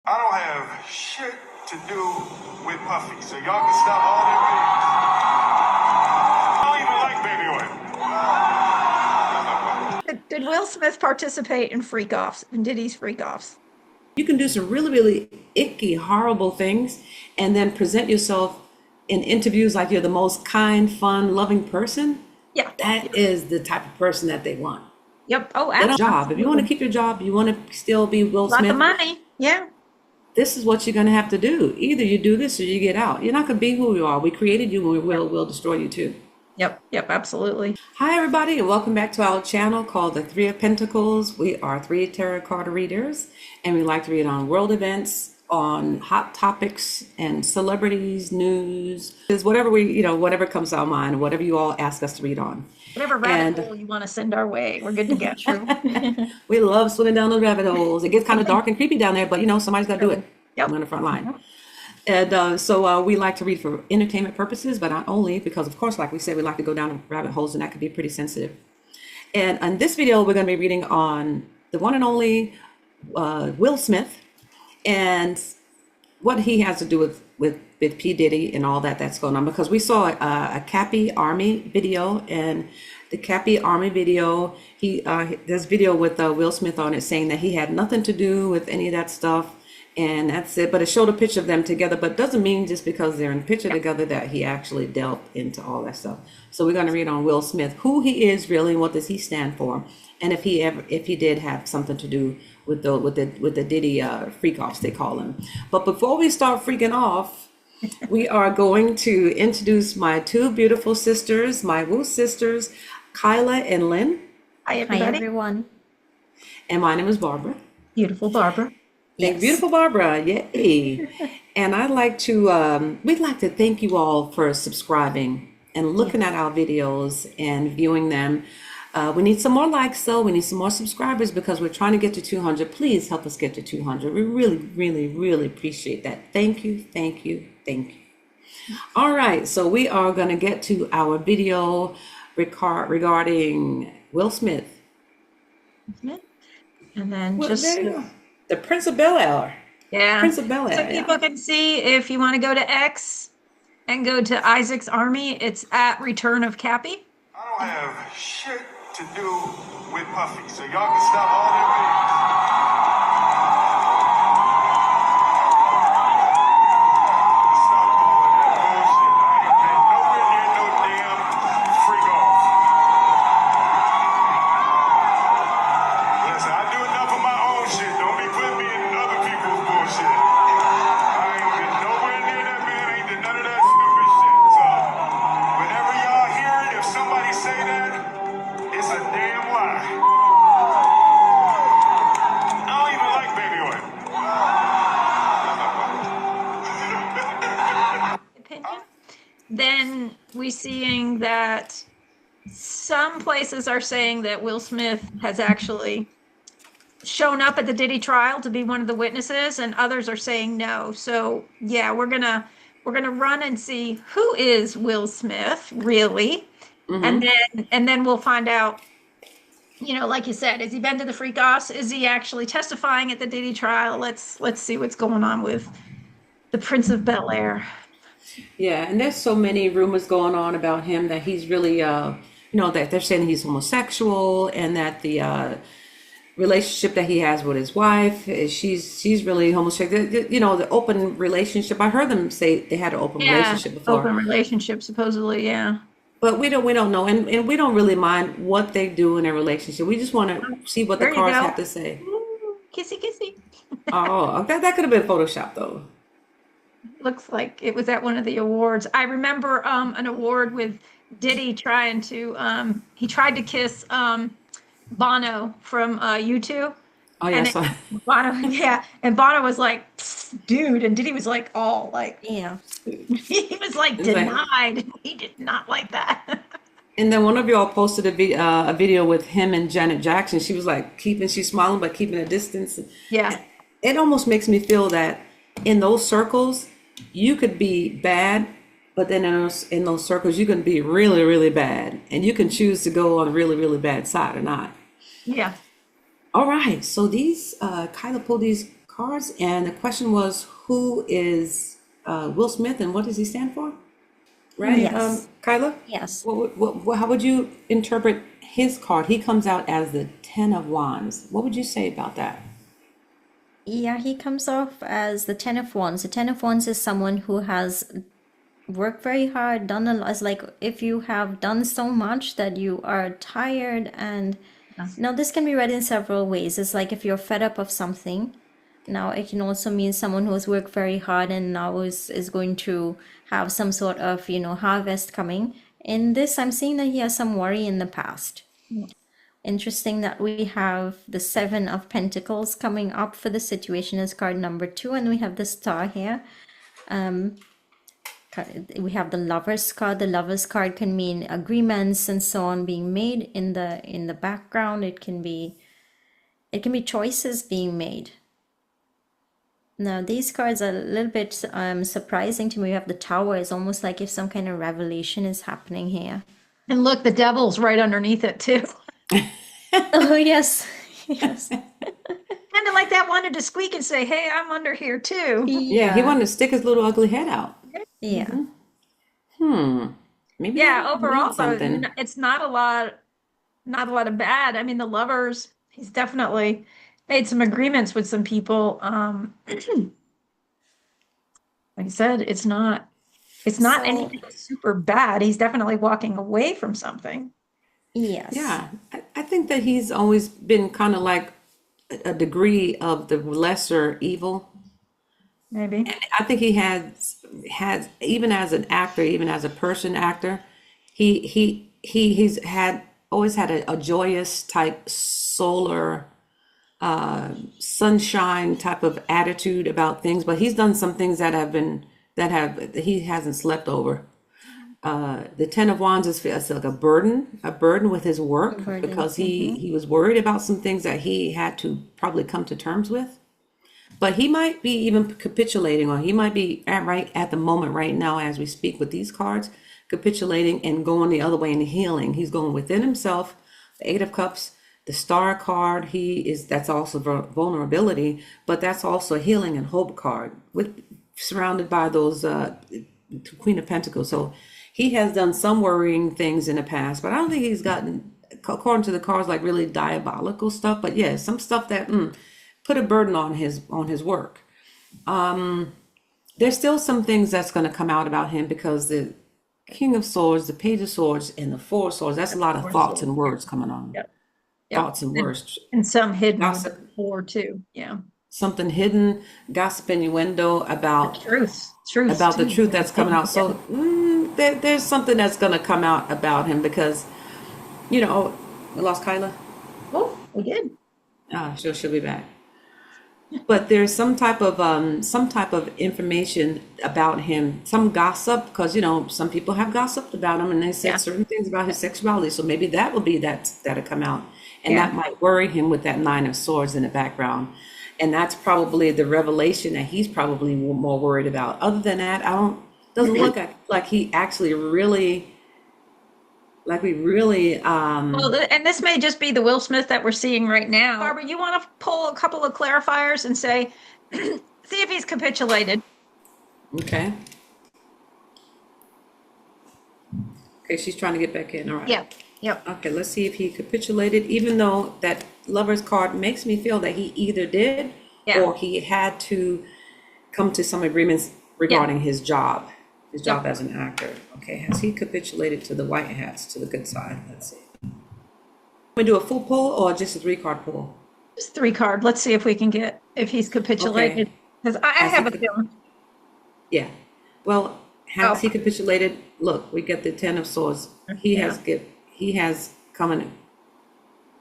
I don't have shit to do with Puffy, so y'all can stop all that videos. I don't even like baby oil. Did Will Smith participate in freak-offs, in Diddy's freak-offs? You can do some really, really icky, horrible things and then present yourself in interviews like you're the most kind, fun, loving person. Yeah. That is the type of person that they want. Yep. Oh, That's absolutely. a job. If you want to keep your job, you want to still be Will Lot Smith. of money. Yeah. This is what you're going to have to do. Either you do this or you get out. You're not going to be who you are. We created you and we'll destroy you too. Yep. Yep. Absolutely. Hi, everybody, and welcome back to our channel called the Three of Pentacles. We are three tarot card readers, and we like to read on world events, on hot topics and celebrities, news, is whatever whatever comes to our mind, whatever you all ask us to read on. Whatever rabbit hole you want to send our way, we're good to get through. We love swimming down those rabbit holes. It gets kind of dark and creepy down there, but somebody's got to do it. Yep. I'm on the front line. And so we like to read for entertainment purposes, but not only, because of course, like we said, we like to go down rabbit holes, and that could be pretty sensitive. And on this video, we're going to be reading on the one and only Will Smith and what he has to do with P. Diddy and all that's going on. Because we saw a Cappy Army video, and the Cappy Army video, there's video with Will Smith on it saying that he had nothing to do with any of that stuff. And that's it. But it showed a picture of them together, but doesn't mean just because they're in a picture together that he actually delved into all that stuff. So we're going to read on Will Smith, who he is really, and what does he stand for, and if he did have something to do with the Diddy freak-offs, they call him. But before we start freaking off, we are going to introduce my two beautiful sisters, my Woo sisters, Kaila and Lynn. Hi, everybody. Hi, everyone. And my name is Barbara. Beautiful Barbara. Yes. Beautiful Barbara, yay. And we'd like to thank you all for subscribing and looking at our videos and viewing them. We need some more likes, though. We need some more subscribers because we're trying to get to 200. Please help us get to 200. We really, really, really appreciate that. Thank you, thank you, thank you. All right, so we are going to get to our video regarding Will Smith. And then The Prince of Bel-Air. Yeah. Prince of Bel-Air. So people can see, if you want to go to X and go to Isaac's Army, it's at Return of Cappy. I don't have shit to do with Puffy, so y'all can stop all that videos. Then we're seeing that some places are saying that Will Smith has actually shown up at the Diddy trial to be one of the witnesses, and others are saying no. So yeah, we're gonna run and see who is Will Smith really, and then we'll find out. Like you said, has he been to the freak-offs? Is he actually testifying at the Diddy trial? Let's see what's going on with the Prince of Bel-Air. Yeah, and there's so many rumors going on about him that he's really, that they're saying he's homosexual, and that the relationship that he has with his wife, she's really homosexual. The open relationship. I heard them say they had an open relationship before. Open relationship, supposedly, yeah. But we don't know, and we don't really mind what they do in their relationship. We just want to see what the cards have to say. Ooh, kissy, kissy. Oh, that could have been Photoshop, though. Looks like it was at one of the awards. I remember an award with Diddy trying to he tried to kiss Bono from U2. Oh yeah, Bono, yeah, and Bono was like, dude, and Diddy was like, all like, Yeah. he was like denied. He did not like that. And then one of y'all posted a video with him and Janet Jackson. She was like she's smiling but keeping a distance. Yeah, it almost makes me feel that in those circles, you could be bad, but then in those circles, you can be really, really bad, and you can choose to go on the really, really bad side or not. yeah. All right, so these Kaila pulled these cards, and the question was, who is Will Smith, and what does he stand for? Right, Yes. Kyla? Yes. How would you interpret his card? He comes out as the Ten of Wands. What would you say about that? Yeah, he comes off as the Ten of Wands. The Ten of Wands is someone who has worked very hard, done a lot. It's like if you have done so much that you are tired, and now this can be read in several ways. It's like if you're fed up of something. Now it can also mean someone who has worked very hard and now is going to have some sort of, harvest coming. In this, I'm seeing that he has some worry in the past. Interesting that we have the Seven of Pentacles coming up for the situation as card number 2, and we have the Star here. We have the Lovers card. The Lovers card can mean agreements and so on being made in the background. It can be choices being made. Now these cards are a little bit surprising to me. We have the Tower. It's almost like if some kind of revelation is happening here. And look, the devil's right underneath it too. Oh yes, yes. Kind of like that wanted to squeak and say, "Hey, I'm under here too." Yeah, he wanted to stick his little ugly head out. Yeah. Maybe Yeah, that overall, means something. it's not a lot of bad. I mean, the Lovers, he's definitely made some agreements with some people. Like I said, it's not So- anything super bad. He's definitely walking away from something. Yes. Yeah, I think that he's always been kind of like a degree of the lesser evil. Maybe. I think he has even as an actor, even as a person actor, he's always had a joyous type solar sunshine type of attitude about things, but he's done some things that he hasn't slept over. The Ten of Wands is like a burden with his work, because he was worried about some things that he had to probably come to terms with. But he might be even capitulating, or he might be at the moment right now as we speak with these cards, capitulating and going the other way and healing. He's going within himself. The Eight of Cups, the Star card, that's also vulnerability, but that's also a healing and hope card, surrounded by those Queen of Pentacles. So he has done some worrying things in the past, but I don't think he's gotten, according to the cards, like really diabolical stuff. But yeah, some stuff that put a burden on his work. There's still some things that's going to come out about him, because the King of Swords, the Page of Swords, and the Four of Swords, that's a lot of thoughts and words coming on. Yep. Thoughts and words. And some hidden Gossip. before too. Yeah. Something hidden, gossip innuendo about Truth about the too. truth that's coming out. So there's something that's going to come out about him, because, we lost Kaila. Oh, we did. She'll be back. But there's some type of information about him, some gossip, because some people have gossiped about him and they said certain things about his sexuality. So maybe that will be that'll come out, and that might worry him with that Nine of Swords in the background. And that's probably the revelation that he's probably more worried about. Other than that, doesn't look like he actually really, Well, and this may just be the Will Smith that we're seeing right now. Barbara, you want to pull a couple of clarifiers and say, see if he's capitulated. Okay. Okay, she's trying to get back in. All right. Yeah. Yep. Okay, let's see if he capitulated, even though that Lover's card makes me feel that he either did or he had to come to some agreements regarding his job as an actor. Okay, has he capitulated to the white hats, to the good side? Let's see. We do a full pull or just a 3-card pull? Just 3-card. Let's see if we can get, if he's capitulated. Because I have a feeling. Yeah. Well, has he capitulated? Look, we get the Ten of Swords. He has come and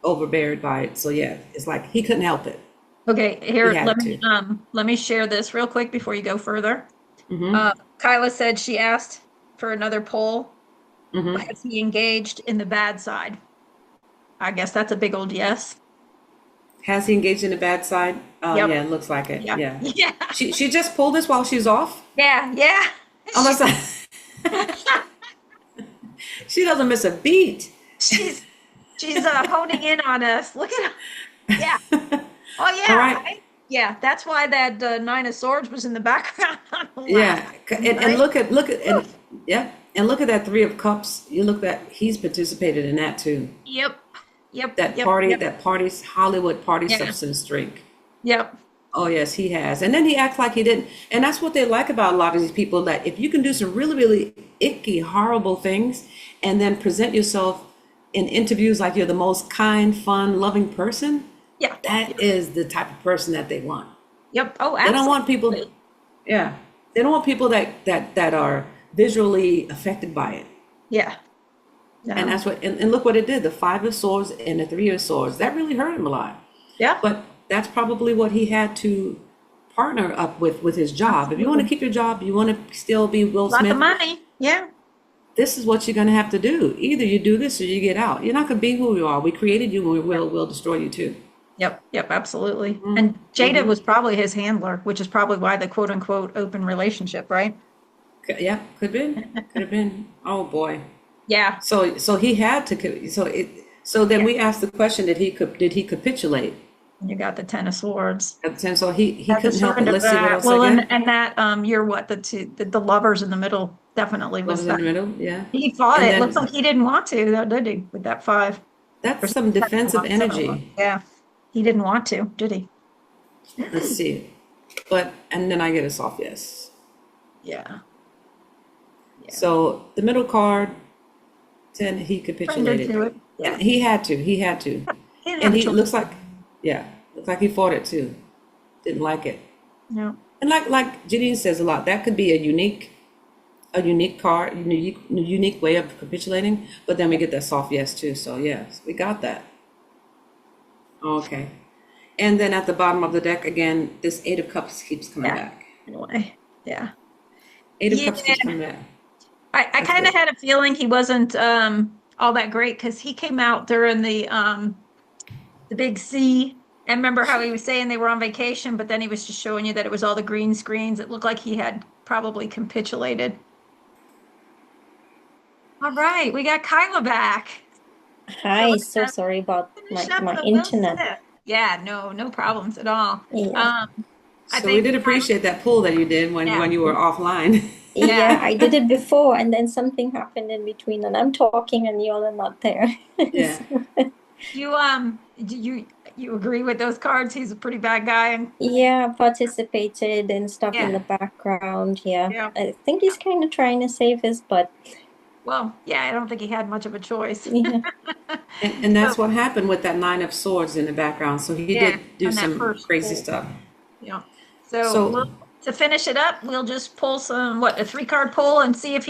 overbeared by it. So yeah, it's like he couldn't help it. Okay, here, He had let me share this real quick before you go further. Kaila said she asked for another poll. Has he engaged in the bad side? I guess that's a big old yes. Has he engaged in the bad side? Yep. Yeah, it looks like it. Yeah. Yeah. She just pulled this while she's off. Yeah. Unless she doesn't miss a beat. She's honing in on us. Look at her. Yeah. Oh yeah. All right. Yeah, that's why that Nine of Swords was in the background on the Yeah, last, and right? look at that Three of Cups. You look that he's participated in that too. Yep, yep, That yep, party, yep, that party's Hollywood party yeah, substance drink. yep, Oh yes, he has. And then he acts like he didn't. And that's what they like about a lot of these people, that if you can do some really, really icky, horrible things and then present yourself in interviews like you're the most kind, fun, loving person, yeah, that is the type of person that they want. yep. Oh, They don't want people, absolutely. yeah. They don't want people that are visually affected by it. Yeah. And No. that's what, and look what it did, the Five of Swords and the Three of Swords. That really hurt him a lot. Yeah. But that's probably what he had to partner up with his job. If you want to keep your job, you want to still be Will Lot of Smith, money. Yeah. this is what you're going to have to do. Either you do this or you get out. You're not going to be who you are. We created you, and we'll destroy you too. Yep. Yep. Absolutely. Mm-hmm. And Jada was probably his handler, which is probably why the quote unquote open relationship, right? Yeah, could have been. Oh boy. Yeah. So he had to. So then we asked the question: did he capitulate? And you got the Ten of Swords. And so he As a couldn't help it. servant of Let's see what that. else Well, again. and that you're what the lovers in the middle definitely was Was in the that. middle, yeah. He fought And it. then- Looks like he didn't want to, though, did he? With that 5. That's some defensive energy. Yeah. He didn't want to, did he? Let's see. And then I get a soft yes. Yeah. So the middle card, 10, he Surrendered capitulated. to it. Yeah. And he had to. He didn't have And a he choice. looks like he fought it too. Didn't like it. No. And like Janine says a lot, that could be a unique card, unique way of capitulating. But then we get that soft yes too. So yes, we got that. Okay. And then at the bottom of the deck again, this Eight of Cups keeps coming Yeah. back. Anyway. Yeah. Eight of Cups keeps Yeah. coming back. I kind of had a feeling he wasn't all that great because he came out during the big C. And remember how he was saying they were on vacation, but then he was just showing you that it was all the green screens. It looked like he had probably capitulated. All right, we got Kaila back. Hi, let's so sorry about Finish up my the Will internet. Smith. Yeah, no problems at all. Yeah. I So we think did appreciate that pull that you did when you were offline. Yeah, I did it before, and then something happened in between, and I'm talking, and y'all are not there. Yeah. You agree with those cards? He's a pretty bad guy, and Yeah, participated and stuff in Yeah. the background. Yeah. Yeah. I think he's kind of trying to save his butt. well, yeah, I don't think he had much of a choice. Yeah. And that's what happened with that Nine of Swords in the background. So he Yeah, did do on that some first crazy pull. stuff. Yeah. So, So- to finish it up, we'll just pull a 3-card pull and see if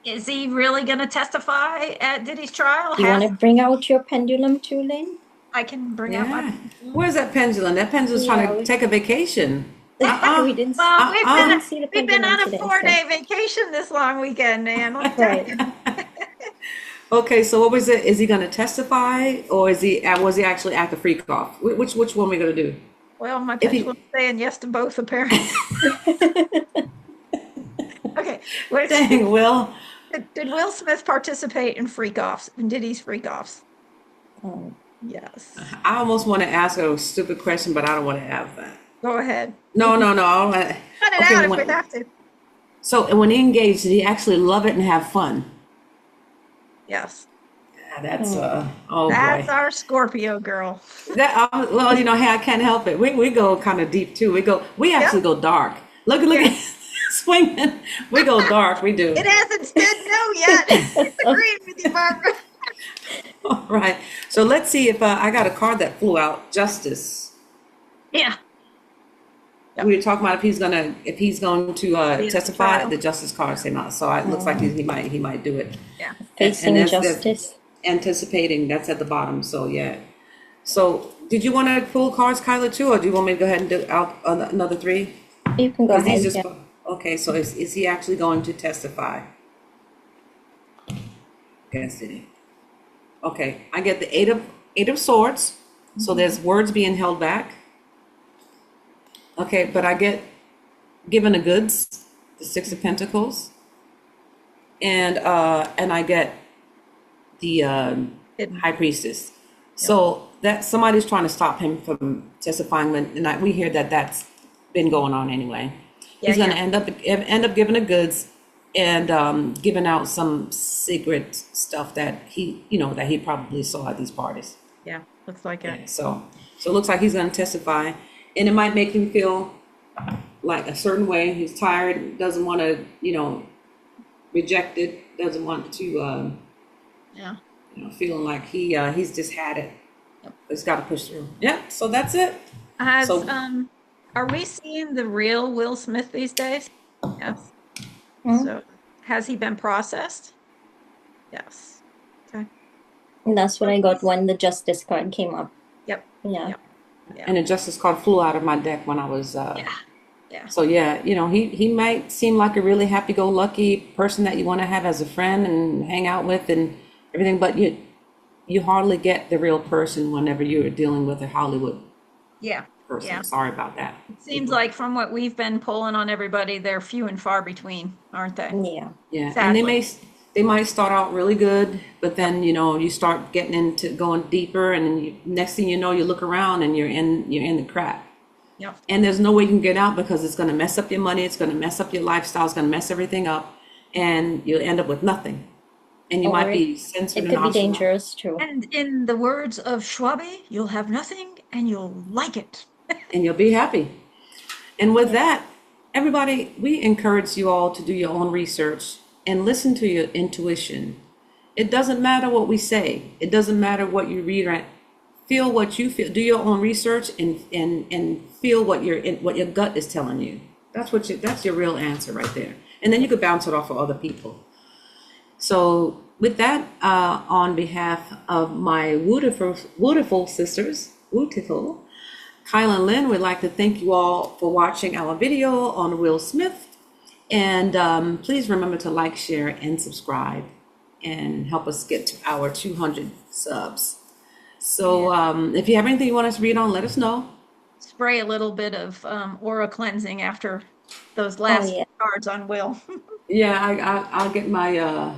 is he really going to testify at Diddy's trial? You want to bring out your pendulum too, Lynn? I can bring out Yeah. my. Where's that pendulum? That pendulum's trying Yeah, to we- take a vacation. We didn't. Well, we've Uh-uh. been See the we've been pendulum on a today, 4-day vacation this long weekend, man. Let's tell Right. you. Okay, so what was it? Is he going to testify, or was he actually at the freak off? Which one are we going to do? Well, my If he- pendulum's saying yes to both, apparently. Okay. Dang, Will. Did Will Smith participate in freak-offs, in Diddy's freak-offs? Oh, Yes. I almost want to ask a stupid question, but I don't want to have that. Go ahead. No. I don't wanna- Cut it Okay, out if when- we have to. So when he engaged, did he actually love it and have fun? Yes. Yeah, that's oh That's boy. our Scorpio girl. That well, hey, I can't help it. We go kind of deep too. We actually go dark. Look at swinging. We go dark. We do. It hasn't said no yet. Agreed with you, Barbara. All right. So let's see if I got a card that flew out. Justice. Yeah. We were talking about if he's going to the testify. trial. The justice card say not. So it looks like he might do it. Yeah. facing that's justice. Anticipating. That's at the bottom. So yeah. So did you want to pull cards, Kyla, too, or do you want me to go ahead and do out another 3? You can go 'Cause these ahead. just- Yeah. Okay, so is he actually going to testify? Yes, it is. Okay, I get the eight of swords. So there's words being held back. Okay, but I get given the goods, the 6 of Pentacles, and I get the High Priestess. So that somebody's trying to stop him from testifying, and we hear that that's been going on anyway. He's going to end up giving the goods and giving out some secret stuff that he probably saw at these parties. Yeah, looks like it. So it looks like he's going to testify, and it might make him feel like a certain way. He's tired, doesn't want to, reject it, doesn't want to, feeling like he's just had it. Yep. It's got to push through. Yeah. So that's it. Are we seeing the real Will Smith these days? Yes. So has he been processed? Yes. Okay. And that's what I got when the justice card came up. Yep. Yeah. Yep. Yeah. And the justice card flew out of my deck when I was. Yeah. So yeah, he might seem like a really happy-go-lucky person that you want to have as a friend and hang out with and everything, but you hardly get the real person whenever you're dealing with a Hollywood person. Yeah. Sorry about that. It seems like from what we've been pulling on everybody, they're few and far between, aren't they? Yeah. Yeah, Sadly. and they might start out really good, but then you start getting into going deeper, and then next thing you know, you look around and you're in the crap. Yep. And there's no way you can get out because it's going to mess up your money, it's going to mess up your lifestyle, it's going to mess everything up, and you'll end up with nothing. And you might be censored. It could be dangerous too. And in the words of Schwabe, you'll have nothing and you'll like it. And you'll be happy. And with that, everybody, we encourage you all to do your own research and listen to your intuition. It doesn't matter what we say. It doesn't matter what you read. Right? Feel what you feel. Do your own research and feel what your gut is telling you. That's your real answer right there. And then you could bounce it off of other people. So with that, on behalf of my wonderful sisters, Kaila and Lynn, we'd like to thank you all for watching our video on Will Smith. And please remember to like, share, and subscribe and help us get to our 200 subs. So if you have anything you want us to read on, let us know. Spray a little bit of aura cleansing after those last cards on Will. Yeah, I'll get my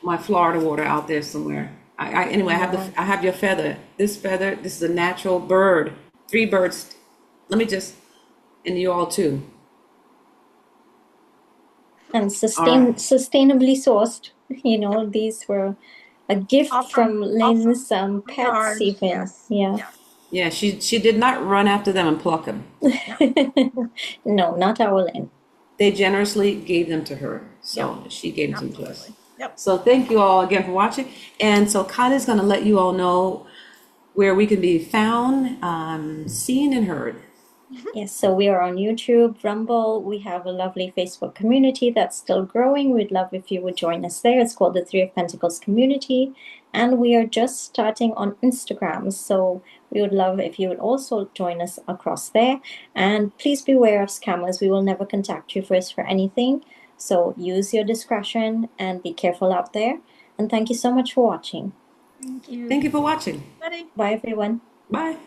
my Florida water out there somewhere. Anyway, I have your feather. This is a natural bird. 3 birds. Let me just, and you all too. And sustainably sourced. These were a gift from Lynn's pets even. Yes. Yeah. Yeah, she did not run after them and pluck them. No, not our Lynn. They generously gave them to her. So she gave them to us. Yep. So thank you all again for watching. And so Kaila is going to let you all know where we can be found, seen, and heard. Yes, so we are on YouTube, Rumble. We have a lovely Facebook community that's still growing. We'd love if you would join us there. It's called the Three of Pentacles Community. And we are just starting on Instagram. So we would love if you would also join us across there. And please beware of scammers. We will never contact you first for anything. So use your discretion and be careful out there. And thank you so much for watching. Thank you. Thank you for watching. Buddy. Bye, everyone. Bye.